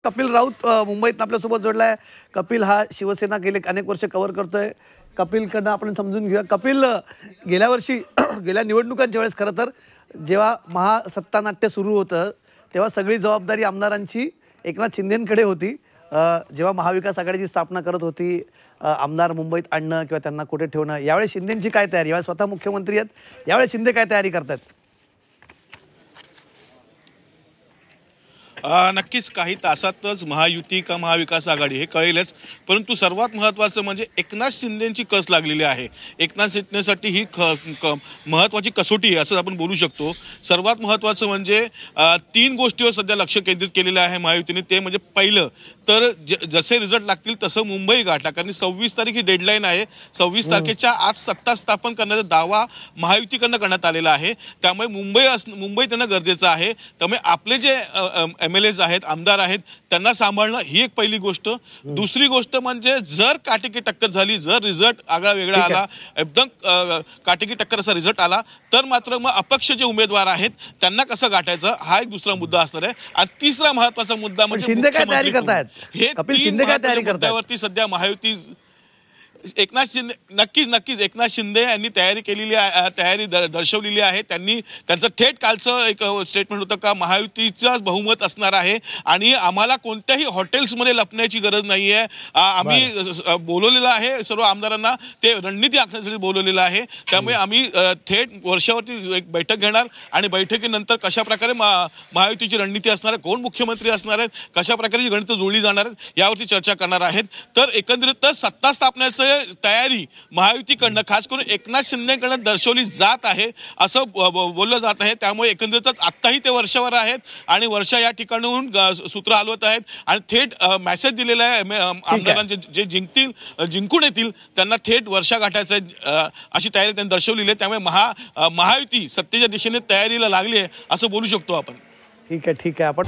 कपिल राऊत मुंबईत आपल्यासोबत जोडलाय। कपिल हा शिवसेना गेले अनेक वर्ष कव्हर करतोय। कपिलकडनं आपण समजून घेऊया। कपिल, गेल्या वर्षी गेल्या निवडणुकांच्या वेळेस खरं तर जेव्हा महासत्तानाट्य सुरू होतं तेव्हा सगळी जबाबदारी आमदारांची एकनाथ शिंदेंकडे होती। जेव्हा महाविकास आघाडीची स्थापना करत होती, आमदार मुंबईत आणणं किंवा त्यांना कुठे ठेवणं, यावेळी शिंदेंची काय तयारी? यावेळी स्वतः मुख्यमंत्री आहेत, यावेळी शिंदे काय तयारी करतात? नक्कीच काही तासातच महायुती का महाविकास आघाडी हे कळेलच। परंतु सर्वात महत्त्वाचं म्हणजे एकनाथ शिंदेंची कस लागलेली आहे। एकनाथ शिंदेसाठी ही महत्त्वाची कसोटी आहे असं आपण बोलू शकतो। सर्वात महत्त्वाचं म्हणजे 3 गोष्टीवर सध्या लक्ष केंद्रित केलेलं आहे महायुतीने। ते म्हणजे पहिलं तर जसे रिझल्ट लागतील तसं मुंबई गाठा, कारण 26 तारीख ही डेडलाईन आहे। 26 तारखेच्या आज सत्ता स्थापन करण्याचा दावा महायुतीकडनं करण्यात आलेला आहे। त्यामुळे मुंबई त्यांना गरजेचं आहे। त्यामुळे आपले जे MLAs आहेत, आमदार आहेत, त्यांना सांभाळणं ही एक पहिली गोष्ट। दुसरी गोष्ट म्हणजे जर काटेकी टक्कर झाली, जर रिझल्ट आगळा वेगळा आला, एकदम काटेकी टक्कर असा रिझल्ट आला तर मात्र मग अपक्ष जे उमेदवार आहेत त्यांना कसं गाठायचं हा एक दुसरा मुद्दा असणार आहे। आणि तिसरा महत्त्वाचा मुद्दा म्हणजे शिंदे काय तयारी करतायत? हे कपिल शिंदे काय तयारी करतायत? सध्या महायुती एकनाथ शिंदे नक्कीच एकनाथ शिंदे यांनी तयारी दर्शवलेली आहे। त्यांनी त्यांचं थेट कालचं एक स्टेटमेंट होतं का महायुतीचाच बहुमत असणार आहे आणि आम्हाला कोणत्याही हॉटेल्समध्ये लपण्याची गरज नाही आहे। आम्ही बोलवलेलं आहे सर्व आमदारांना, ते रणनीती आखण्यासाठी बोलवलेलं आहे। त्यामुळे आम्ही थेट वर्षावरती एक बैठक घेणार आणि बैठकीनंतर कशा प्रकारे महायुतीची रणनीती असणार आहे, कोण मुख्यमंत्री असणार आहेत, कशा प्रकारे गणितं जुळली जाणार आहेत यावरती चर्चा करणार आहेत। तर एकंदरीतच सत्ता स्थापनेचं तयारी महायुतीकडनं खास करून एकनाथ शिंदेकडनं दर्शवली जात आहे असं बोललं जात आहे। त्यामुळे एकंदरीतच आत्ताही ते वर्षावर आहेत आणि वर्षा या ठिकाणाहून सूत्र हलवत आहेत आणि थेट मेसेज दिलेला आहे आमदारांचे जे जिंकून येतील त्यांना थेट वर्षा गाठायचं अशी तयारी त्यांनी दर्शवलेली आहे। त्यामुळे महायुती सत्तेच्या दिशेने तयारीला लागली आहे असं बोलू शकतो आपण। ठीक आहे आपण